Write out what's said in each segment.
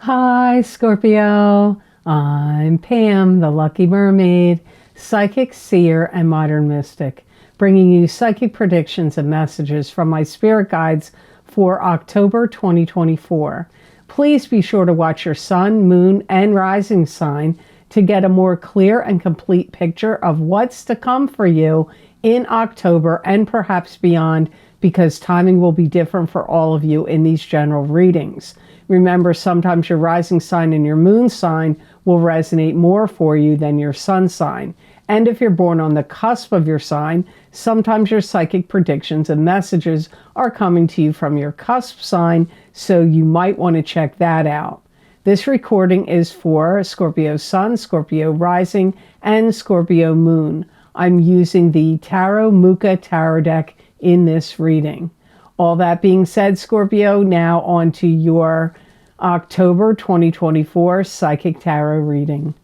Hi, Scorpio. I'm Pam, the Lucky Mermaid, psychic, seer, and modern mystic, bringing you psychic predictions and messages from my spirit guides for October 2024. Please be sure to watch your sun, moon, and rising sign to get a more clear and complete picture of what's to come for you in October and perhaps beyond, because timing will be different for all of you in these general readings. Remember, sometimes your rising sign and your moon sign will resonate more for you than your sun sign. And if you're born on the cusp of your sign, sometimes your psychic predictions and messages are coming to you from your cusp sign, so you might want to check that out. This recording is for Scorpio Sun, Scorpio Rising, and Scorpio Moon. I'm using the Tarot Mucha Tarot deck in this reading. All that being said, Scorpio, now on to your October 2024 Psychic Tarot reading.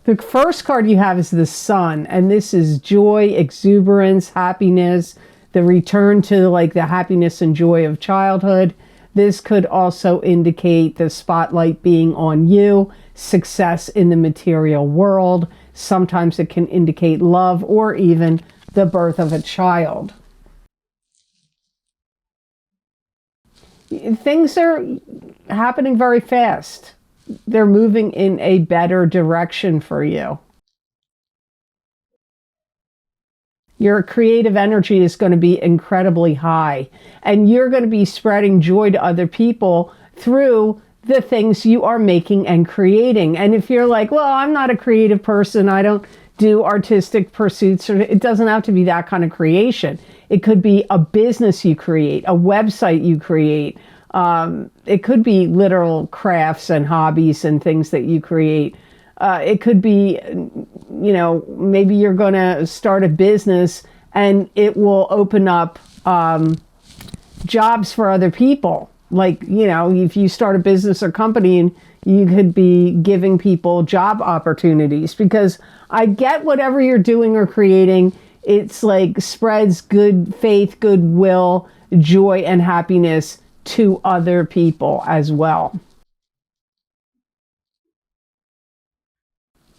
The first card you have is the Sun, and this is joy, exuberance, happiness, the return to the happiness and joy of childhood. This could also indicate the spotlight being on you, success in the material world. Sometimes it can indicate love or even the birth of a child. Things are happening very fast. They're moving in a better direction for you. Your creative energy is going to be incredibly high, and you're going to be spreading joy to other people through the things you are making and creating. And if you're like, well, I'm not a creative person, I don't do artistic pursuits, or it doesn't have to be that kind of creation. It could be a business you create, a website you create. It could be literal crafts and hobbies and things that you create. It could be, maybe you're going to start a business and it will open up jobs for other people. If you start a business or company, and you could be giving people job opportunities, because I get whatever you're doing or creating, it's spreads good faith, goodwill, joy, and happiness to other people as well.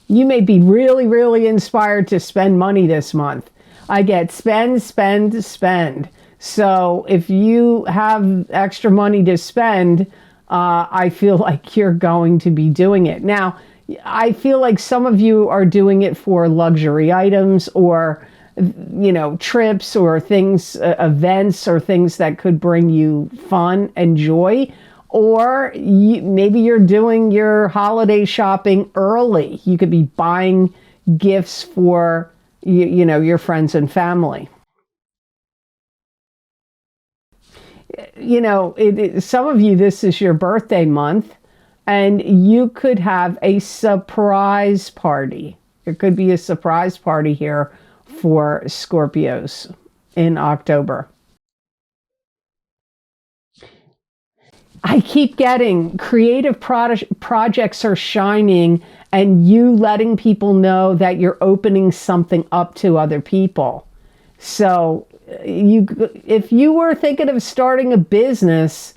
You may be really, really inspired to spend money this month. I get spend, spend, spend. So if you have extra money to spend, I feel like you're going to be doing it. Now, I feel like some of you are doing it for luxury items, or trips, or things, events, or things that could bring you fun and joy. Or maybe you're doing your holiday shopping early. You could be buying gifts for your friends and family. Some of you, this is your birthday month, and you could have a surprise party. There could be a surprise party here for Scorpios in October. I keep getting creative projects are shining, and you letting people know that you're opening something up to other people. So if you were thinking of starting a business,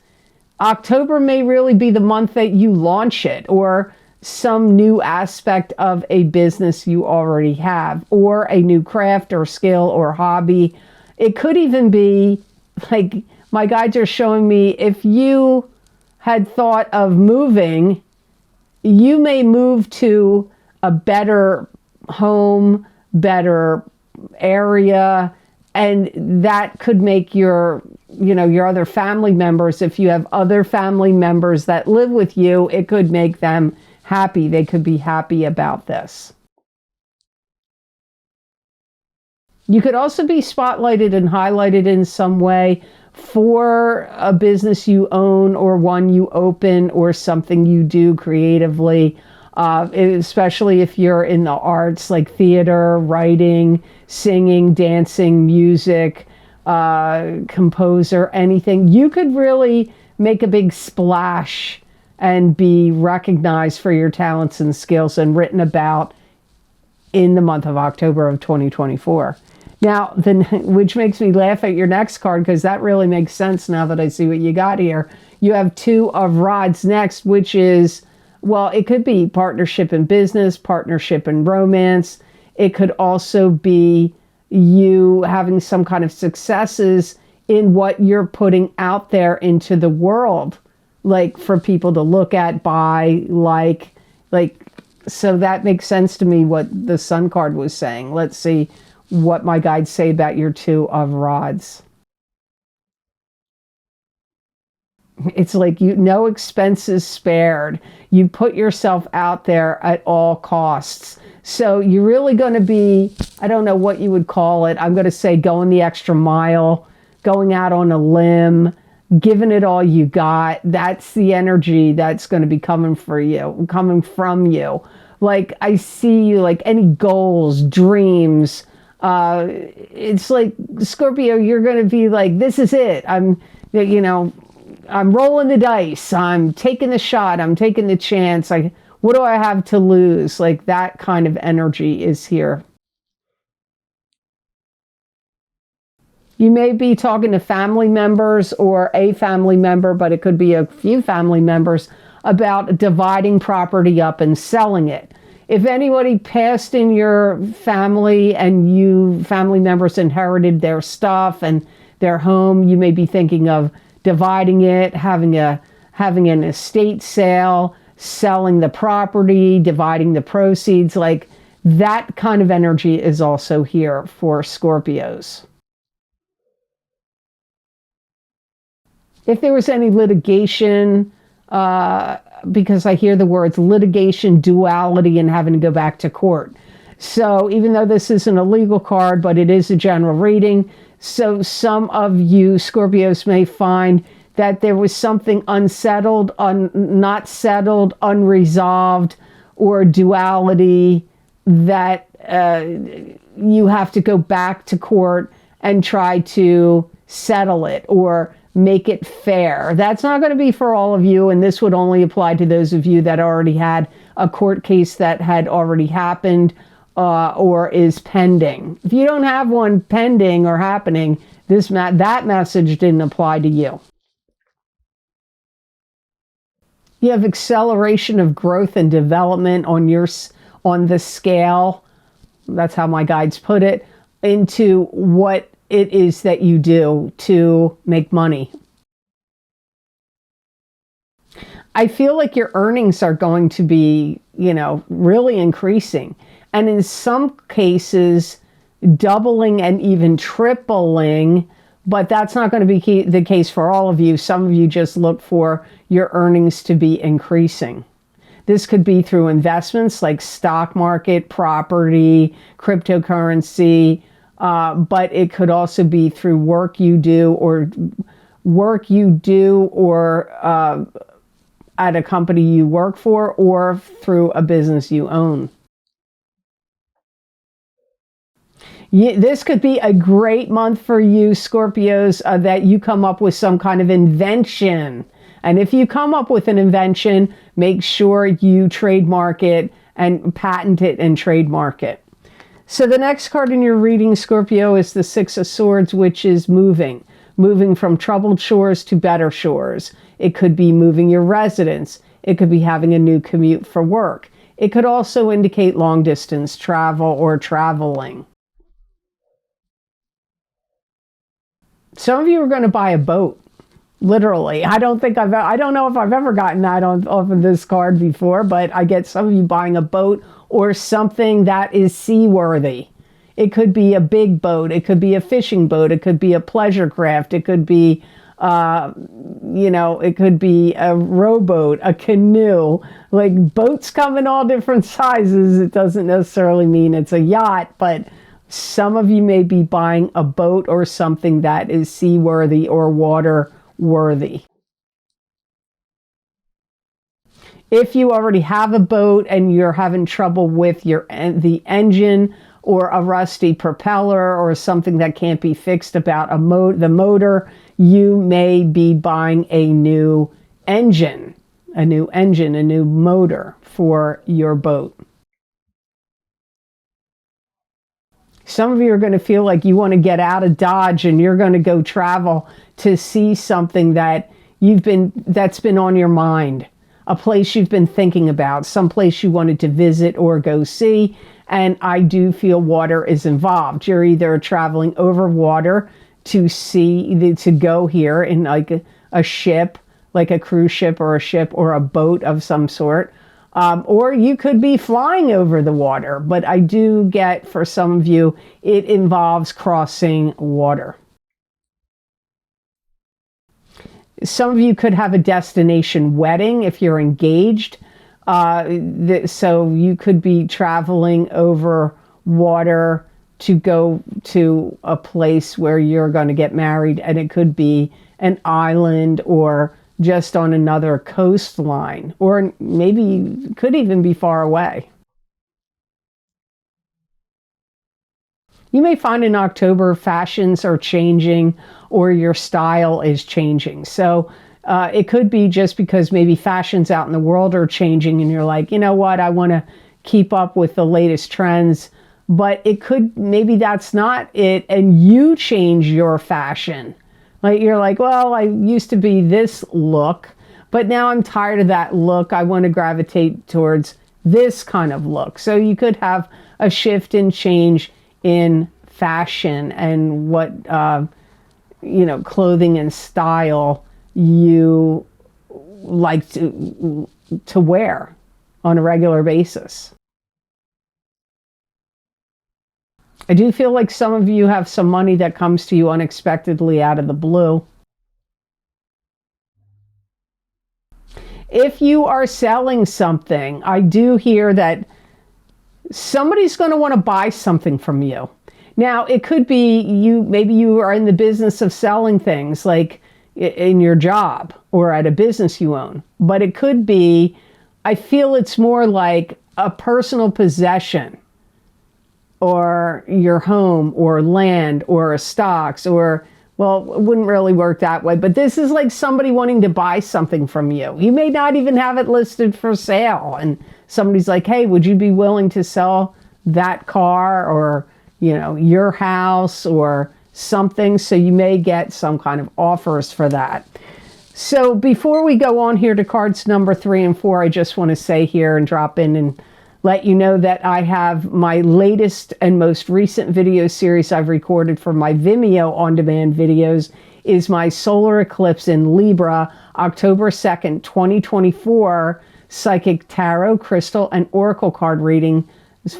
October may really be the month that you launch it, or some new aspect of a business you already have, or a new craft or skill or hobby. It could even be, my guides are showing me, if you had thought of moving, you may move to a better home, better area, and that could make your other family members, if you have other family members that live with you, it could make them happy. They could be happy about this. You could also be spotlighted and highlighted in some way for a business you own, or one you open, or something you do creatively, especially if you're in the arts, like theater, writing, singing, dancing, music, composer, anything. You could really make a big splash and be recognized for your talents and skills and written about in the month of October of 2024. Now, which makes me laugh at your next card, because that really makes sense now that I see what you got here. You have Two of Rods next, which is, well, it could be partnership in business, partnership in romance. It could also be you having some kind of successes in what you're putting out there into the world, like for people to look at, buy, like, so that makes sense to me what the Sun card was saying. Let's see what my guides say about your Two of Rods. It's like no expenses spared. You put yourself out there at all costs. So you're really going to be, I don't know what you would call it. I'm going to say going the extra mile, going out on a limb, giving it all you got. That's the energy that's going to be coming from you. Like I see you, like any goals, dreams. It's like, Scorpio, you're going to be like, this is it. I'm rolling the dice. I'm taking the shot. I'm taking the chance. What do I have to lose? Like that kind of energy is here. You may be talking to family members or a family member, but it could be a few family members, about dividing property up and selling it. If anybody passed in your family and you family members inherited their stuff and their home, you may be thinking of dividing it, having an estate sale, selling the property, dividing the proceeds. Like that kind of energy is also here for Scorpios. If there was any litigation, because I hear the words litigation, duality, and having to go back to court. So even though this isn't a legal card, but it is a general reading, so some of you Scorpios may find that there was something unsettled, not settled, unresolved, or duality that you have to go back to court and try to settle it or make it fair. That's not going to be for all of you, and this would only apply to those of you that already had a court case that had already happened or is pending. If you don't have one pending or happening, that message didn't apply to you. You have acceleration of growth and development on the scale. That's how my guides put it, into what it is that you do to make money. I feel like your earnings are going to be, really increasing. And in some cases, doubling and even tripling, but that's not going to be the case for all of you. Some of you just look for your earnings to be increasing. This could be through investments like stock market, property, cryptocurrency, but it could also be through work you do or at a company you work for, or through a business you own. This could be a great month for you, Scorpios, that you come up with some kind of invention. And if you come up with an invention, make sure you trademark it and patent it and trademark it. So the next card in your reading, Scorpio, is the Six of Swords, which is moving from troubled shores to better shores. It could be moving your residence. It could be having a new commute for work. It could also indicate long distance travel or traveling. Some of you are going to buy a boat, literally. I don't know if I've ever gotten that off of this card before, but I get some of you buying a boat or something that is seaworthy. It could be a big boat. It could be a fishing boat. It could be a pleasure craft. It could be, it could be a rowboat, a canoe. Like boats come in all different sizes. It doesn't necessarily mean it's a yacht, but some of you may be buying a boat or something that is seaworthy or water-worthy. If you already have a boat and you're having trouble with the engine or a rusty propeller or something that can't be fixed about the motor, you may be buying a new engine, a new motor for your boat. Some of you are going to feel like you want to get out of Dodge and you're going to go travel to see something that that's been on your mind, a place you've been thinking about, some place you wanted to visit or go see. And I do feel water is involved. You're either traveling over water to go here in like a ship, like a cruise ship or a ship or a boat of some sort. Or you could be flying over the water, but I do get, for some of you, it involves crossing water. Some of you could have a destination wedding if you're engaged. So you could be traveling over water to go to a place where you're going to get married, and it could be an island or just on another coastline, or maybe could even be far away. You may find in October fashions are changing or your style is changing. So it could be just because maybe fashions out in the world are changing and you're like, you know what, I want to keep up with the latest trends. But it could, maybe that's not it, and you change your fashion. Like you're like, well, I used to be this look, but now I'm tired of that look. I want to gravitate towards this kind of look. So you could have a shift and change in fashion and what, clothing and style you like to wear on a regular basis. I do feel like some of you have some money that comes to you unexpectedly out of the blue. If you are selling something, I do hear that somebody's going to want to buy something from you. Now, it could be maybe you are in the business of selling things, like in your job or at a business you own. But it could be, I feel it's more like a personal possession, or your home or land or stocks, or, well, it wouldn't really work that way. But this is like somebody wanting to buy something from you. You may not even have it listed for sale. And somebody's like, hey, would you be willing to sell that car or, your house or something? So you may get some kind of offers for that. So before we go on here to cards number 3 and 4, I just want to say here and drop in and let you know that I have my latest and most recent video series I've recorded for my Vimeo on-demand videos is my solar eclipse in Libra, October 2nd, 2024, psychic tarot, crystal, and oracle card reading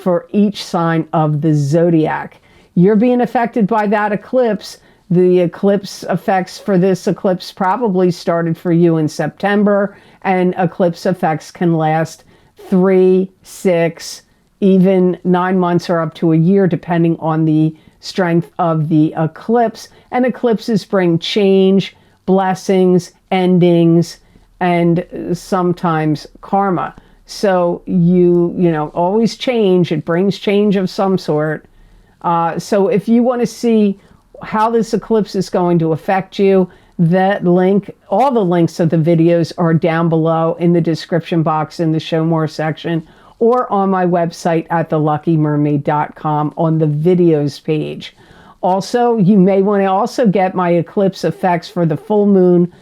for each sign of the zodiac. You're being affected by that eclipse. The eclipse effects for this eclipse probably started for you in September, and eclipse effects can last 3, 6, even 9 months or up to a year, depending on the strength of the eclipse. And eclipses bring change, blessings, endings, and sometimes karma. So you always change. It brings change of some sort. So if you want to see how this eclipse is going to affect you, that link, all the links of the videos are down below in the description box in the show more section, or on my website at theluckymermaid.com on the videos page. Also, you may want to also get my eclipse effects for the full moon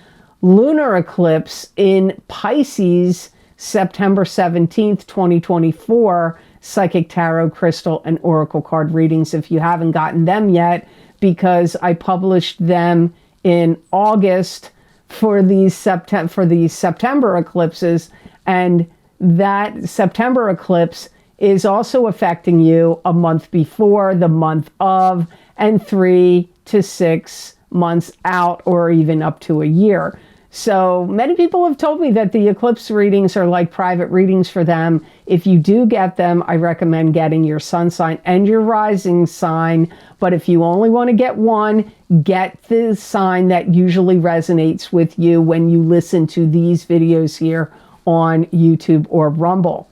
lunar eclipse in Pisces, September 17th, 2024, psychic tarot, crystal, and oracle card readings if you haven't gotten them yet, because I published them in August for the September eclipses, and that September eclipse is also affecting you a month before, the month of, and 3 to 6 months out, or even up to a year. So many people have told me that the eclipse readings are like private readings for them. If you do get them, I recommend getting your sun sign and your rising sign. But if you only want to get one, get the sign that usually resonates with you when you listen to these videos here on YouTube or Rumble.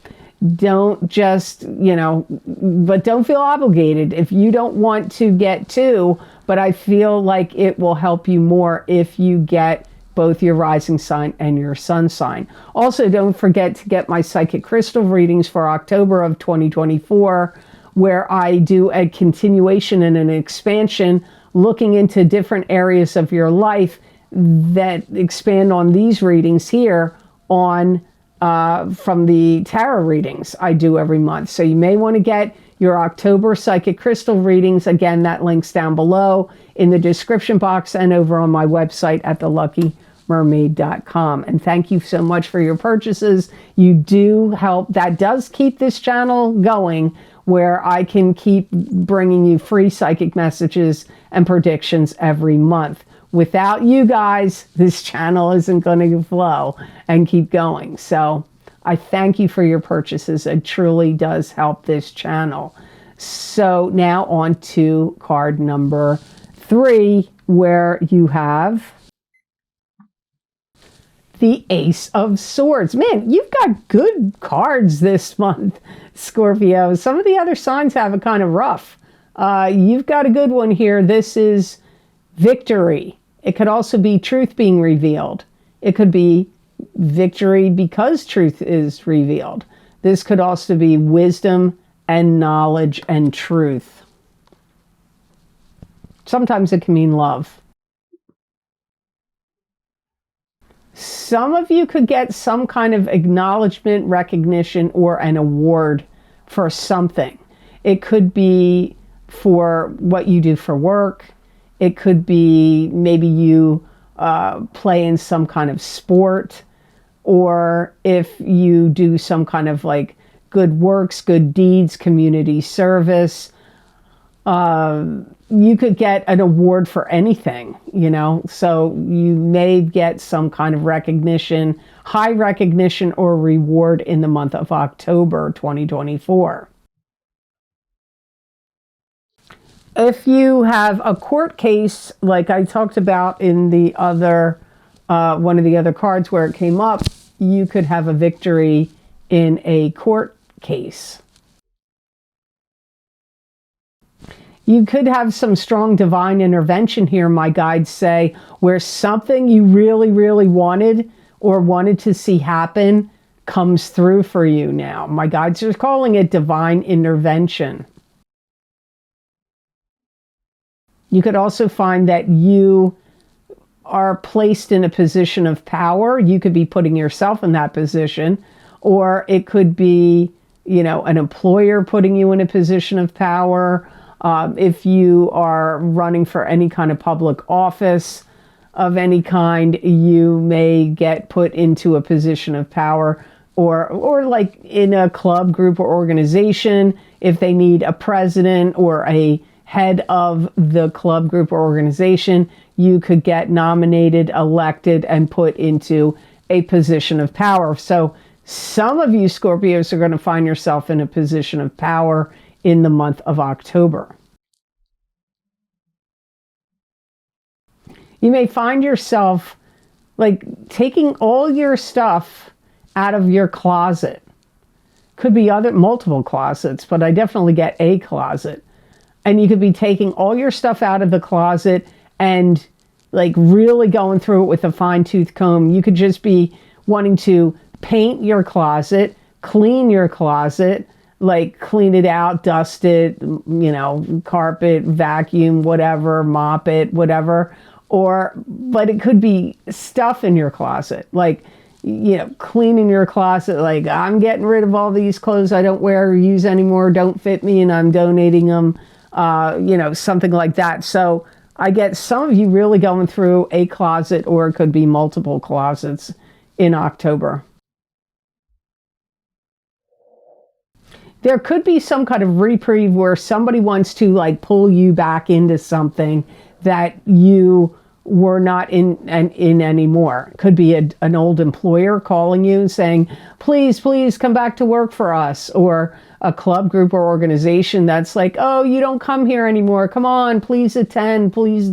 Don't just, but don't feel obligated if you don't want to get two, but I feel like it will help you more if you get both your rising sign and your sun sign. Also, don't forget to get my psychic crystal readings for October of 2024, where I do a continuation and an expansion, looking into different areas of your life that expand on these readings here on from the tarot readings I do every month. So you may want to get your October psychic crystal readings. Again, that link's down below in the description box and over on my website at theluckymermaid.com. And thank you so much for your purchases. You do help. That does keep this channel going, where I can keep bringing you free psychic messages and predictions every month. Without you guys, this channel isn't going to flow and keep going. So I thank you for your purchases. It truly does help this channel. So now on to card number 3, where you have the Ace of Swords. Man, you've got good cards this month, Scorpio. Some of the other signs have it kind of rough. You've got a good one here. This is victory. It could also be truth being revealed. It could be victory because truth is revealed. This could also be wisdom and knowledge and truth. Sometimes it can mean love. Some of you could get some kind of acknowledgement, recognition, or an award for something. It could be for what you do for work. It could be maybe you play in some kind of sport, or if you do some kind of like good works, good deeds, community service. You could get an award for anything, you know, so you may get some kind of recognition, high recognition or reward in the month of October 2024. If you have a court case, like I talked about in the other, one of the other cards where it came up, you could have a victory in a court case. You could have some strong divine intervention here, my guides say, where something you really, really wanted or wanted to see happen comes through for you now. My guides are calling it divine intervention. You could also find that you are placed in a position of power. You could be putting yourself in that position, or it could be, you know, an employer putting you in a position of power. If you are running for any kind of public office of any kind, you may get put into a position of power, or like in a club, group, or organization, if they need a president or a head of the club, group, or organization, you could get nominated, elected, and put into a position of power. So some of you Scorpios are going to find yourself in a position of power in the month of October. You may find yourself like taking all your stuff out of your closet. Could be multiple closets, but I definitely get a closet. And you could be taking all your stuff out of the closet and like really going through it with a fine-tooth comb. You could just be wanting to paint your closet, clean your closet, like clean it out, dust it, you know, carpet, vacuum, whatever, mop it, whatever. But it could be stuff in your closet, like, you know, cleaning your closet, like I'm getting rid of all these clothes I don't wear or use anymore, don't fit me, and I'm donating them, you know, something like that. So I get some of you really going through a closet, or it could be multiple closets in October. There could be some kind of reprieve where somebody wants to like pull you back into something that you were not in anymore. Could be an old employer calling you and saying, please, please come back to work for us. Or a club, group, or organization that's like, oh, you don't come here anymore. Come on, please attend, please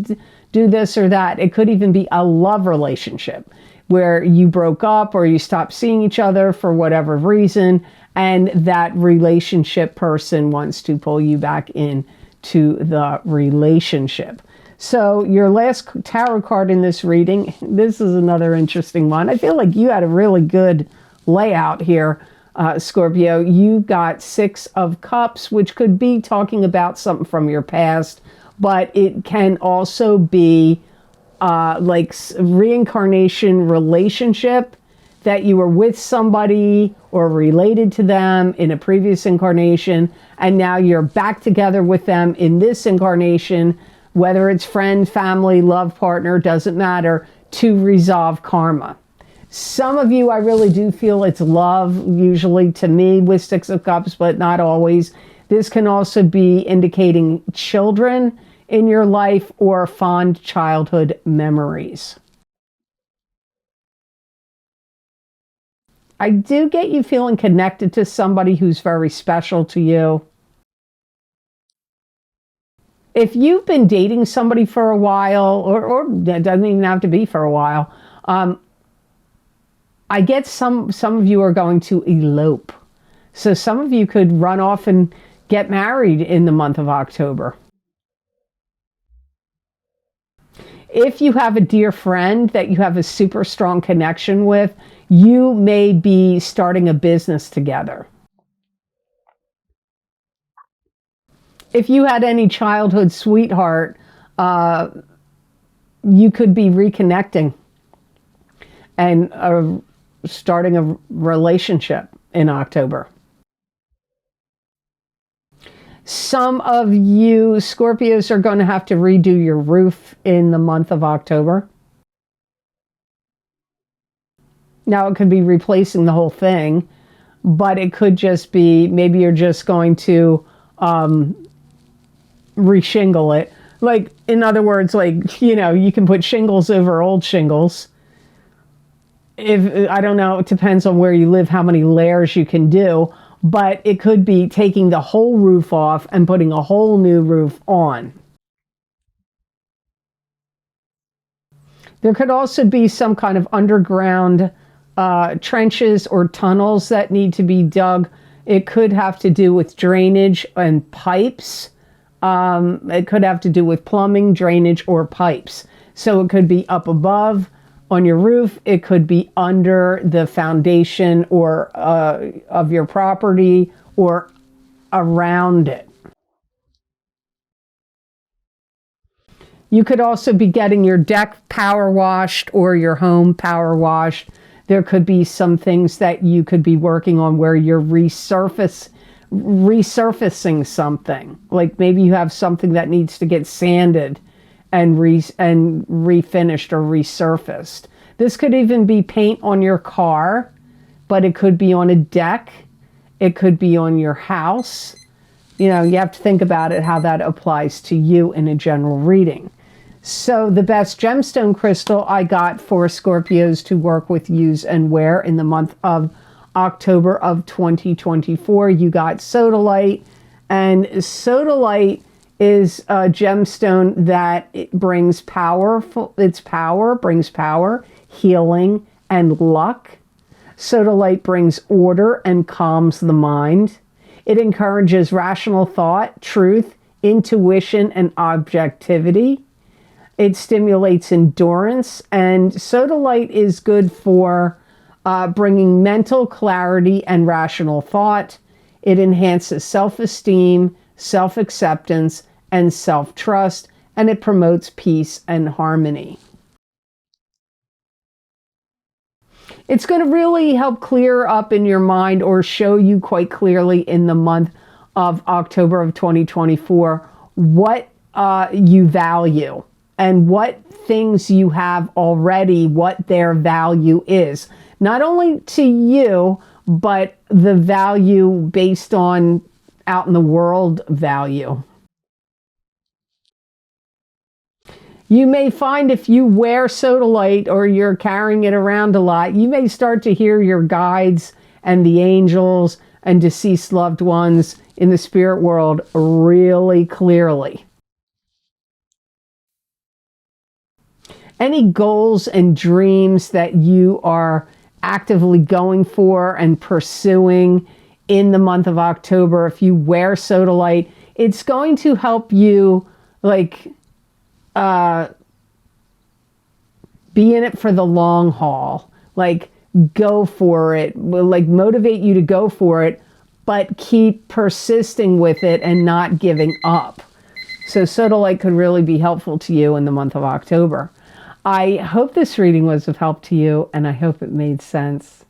do this or that. It could even be a love relationship where you broke up or you stopped seeing each other for whatever reason, and that relationship person wants to pull you back in to the relationship. So your last tarot card in this reading, this is another interesting one. I feel like you had a really good layout here. Scorpio, you got Six of Cups, which could be talking about something from your past, but it can also be like reincarnation relationship, that you were with somebody or related to them in a previous incarnation, and now you're back together with them in this incarnation, whether it's friend, family, love partner, doesn't matter, to resolve karma. Some of you, I really do feel it's love, usually to me with Six of Cups, but not always. This can also be indicating children in your life or fond childhood memories. I do get you feeling connected to somebody who's very special to you. If you've been dating somebody for a while, or it doesn't even have to be for a while, I get some of you are going to elope. So some of you could run off and get married in the month of October. If you have a dear friend that you have a super strong connection with, you may be starting a business together. If you had any childhood sweetheart, you could be reconnecting and starting a relationship in October. Some of you Scorpios are going to have to redo your roof in the month of October. Now, it could be replacing the whole thing, but it could just be, maybe you're just going to reshingle it. Like, in other words, like, you know, you can put shingles over old shingles. If, I don't know, it depends on where you live, how many layers you can do, but it could be taking the whole roof off and putting a whole new roof on. There could also be some kind of underground trenches or tunnels that need to be dug. It could have to do with drainage and pipes. It could have to do with plumbing, drainage, or pipes. So it could be up above on your roof. It could be under the foundation or of your property or around it. You could also be getting your deck power washed or your home power washed. There could be some things that you could be working on where you're resurfacing something. Like maybe you have something that needs to get sanded and refinished or resurfaced. This could even be paint on your car, but it could be on a deck. It could be on your house. You know, you have to think about it, how that applies to you in a general reading. So the best gemstone crystal I got for Scorpios to work with, use, and wear in the month of October of 2024, you got sodalite. And sodalite is a gemstone that it brings power. Brings power, healing, and luck. Sodalite brings order and calms the mind. It encourages rational thought, truth, intuition, and objectivity. It stimulates endurance, and sodalite is good for bringing mental clarity and rational thought. It enhances self-esteem, self-acceptance, and self-trust, and it promotes peace and harmony. It's going to really help clear up in your mind or show you quite clearly in the month of October of 2024 what you value and what things you have already, what their value is. Not only to you, but the value based on out in the world value. You may find if you wear sodalite or you're carrying it around a lot, you may start to hear your guides and the angels and deceased loved ones in the spirit world really clearly. Any goals and dreams that you are actively going for and pursuing in the month of October, if you wear sodalite, it's going to help you like be in it for the long haul. Like go for it, like motivate you to go for it, but keep persisting with it and not giving up. So Sodalite could really be helpful to you in the month of October. I hope this reading was of help to you, and I hope it made sense.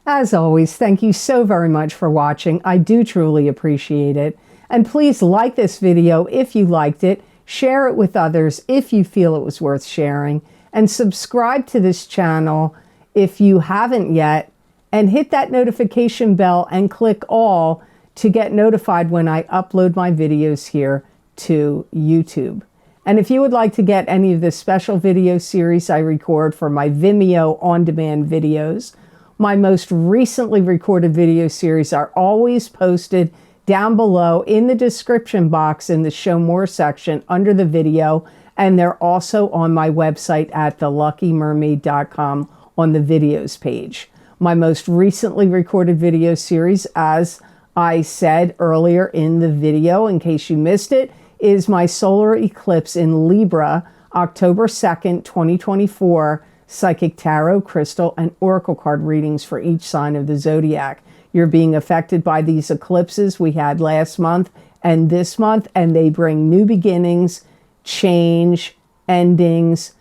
As always, thank you so very much for watching. I do truly appreciate it. And please like this video if you liked it, share it with others if you feel it was worth sharing, and subscribe to this channel if you haven't yet, and hit that notification bell and click all to get notified when I upload my videos here to YouTube. And if you would like to get any of the special video series I record for my Vimeo on-demand videos, my most recently recorded video series are always posted down below in the description box in the Show More section under the video, and they're also on my website at theluckymermaid.com on the videos page. My most recently recorded video series, as I said earlier in the video, in case you missed it, is my solar eclipse in Libra, October 2nd, 2024, psychic tarot, crystal, and oracle card readings for each sign of the zodiac. You're being affected by these eclipses we had last month and this month, and they bring new beginnings, change, endings,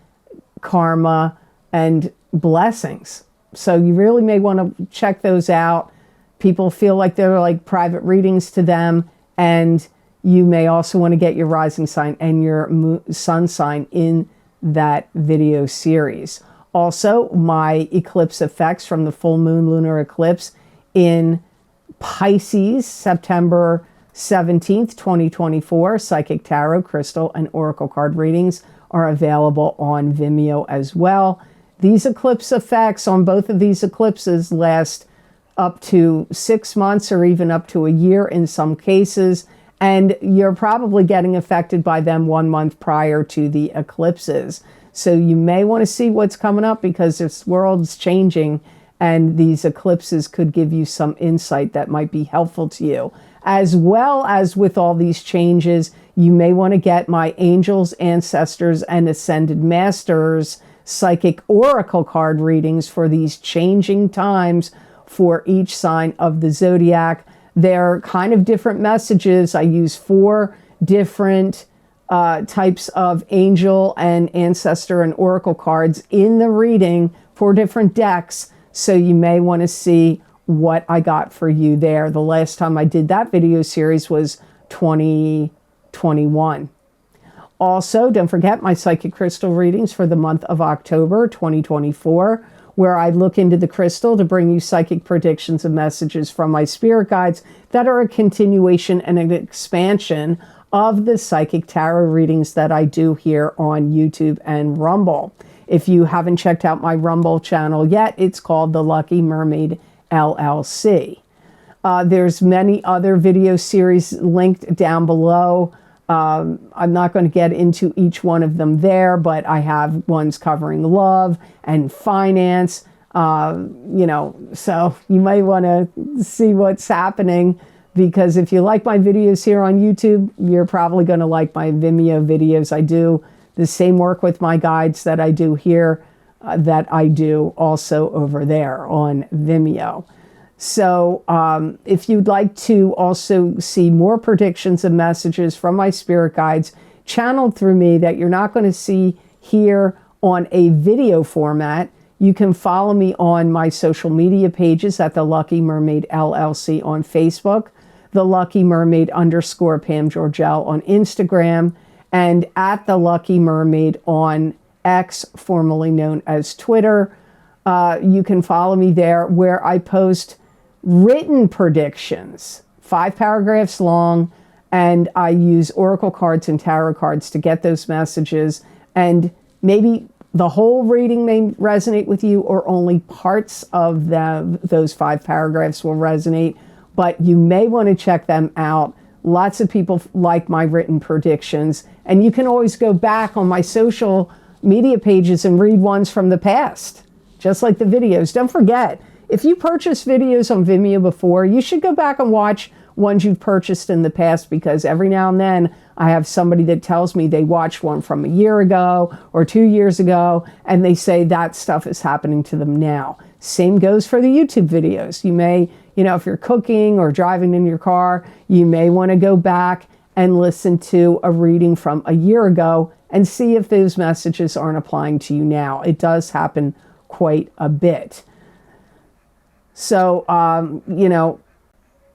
karma, and blessings. So you really may want to check those out. People feel like they're like private readings to them, and you may also want to get your rising sign and your sun sign in that video series. Also, my eclipse effects from the full moon lunar eclipse in Pisces, September 17th, 2024, psychic tarot, crystal, and oracle card readings are available on Vimeo as well. These eclipse effects on both of these eclipses last up to 6 months or even up to a year in some cases, and you're probably getting affected by them 1 month prior to the eclipses. So you may want to see what's coming up, because this world's changing, and these eclipses could give you some insight that might be helpful to you. As well as with all these changes, you may want to get my angels, ancestors, and ascended masters psychic oracle card readings for these changing times for each sign of the zodiac. They're kind of different messages. I use 4 different types of angel and ancestor and oracle cards in the reading, 4 different decks. So you may want to see what I got for you there. The last time I did that video series was 2021. Also, don't forget my psychic crystal readings for the month of October 2024, where I look into the crystal to bring you psychic predictions and messages from my spirit guides that are a continuation and an expansion of the psychic tarot readings that I do here on YouTube and Rumble. If you haven't checked out my Rumble channel yet, it's called the Lucky Mermaid LLC. There's many other video series linked down below. I'm not going to get into each one of them there, but I have ones covering love and finance, so you might want to see what's happening, because if you like my videos here on YouTube, you're probably going to like my Vimeo videos. I do the same work with my guides that I do here, that I do also over there on Vimeo. So if you'd like to also see more predictions and messages from my spirit guides channeled through me that you're not going to see here on a video format, you can follow me on my social media pages at the Lucky Mermaid LLC on Facebook, the Lucky Mermaid _ Pam Georgel on Instagram, and at the Lucky Mermaid on X, formerly known as Twitter. You can follow me there, where I post written predictions, 5 paragraphs long, and I use oracle cards and tarot cards to get those messages. And maybe the whole reading may resonate with you, or only parts of those 5 paragraphs will resonate, but you may want to check them out. Lots of people like my written predictions, and you can always go back on my social media pages and read ones from the past, just like the videos. Don't forget, if you purchased videos on Vimeo before, you should go back and watch ones you've purchased in the past, because every now and then I have somebody that tells me they watched one from a year ago or 2 years ago, and they say that stuff is happening to them now. Same goes for the YouTube videos. You may, if you're cooking or driving in your car, you may want to go back and listen to a reading from a year ago and see if those messages aren't applying to you now. It does happen quite a bit. So,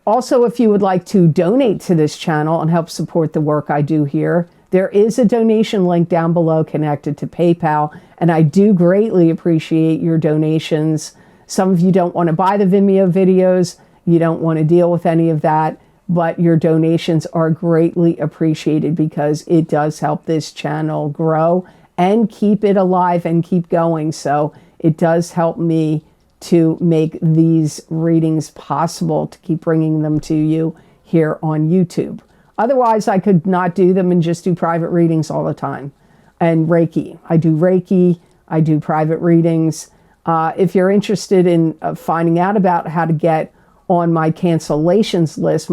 also, if you would like to donate to this channel and help support the work I do here, there is a donation link down below connected to PayPal, and I do greatly appreciate your donations. Some of you don't want to buy the Vimeo videos, you don't want to deal with any of that, but your donations are greatly appreciated because it does help this channel grow and keep it alive and keep going. So it does help me to make these readings possible, to keep bringing them to you here on YouTube. Otherwise, I could not do them and just do private readings all the time. And Reiki. I do Reiki. I do private readings. If you're interested in finding out about how to get on my cancellations list,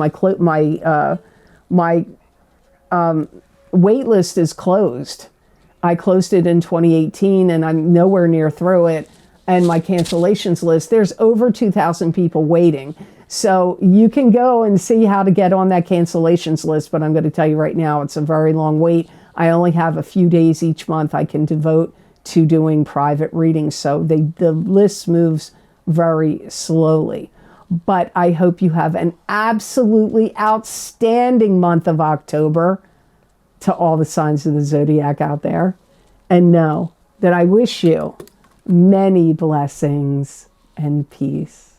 my wait list is closed. I closed it in 2018 and I'm nowhere near through it. And my cancellations list, there's over 2,000 people waiting. So you can go and see how to get on that cancellations list, but I'm going to tell you right now, it's a very long wait. I only have a few days each month I can devote to doing private readings. So the list moves very slowly. But I hope you have an absolutely outstanding month of October, to all the signs of the zodiac out there. And know that I wish you many blessings and peace.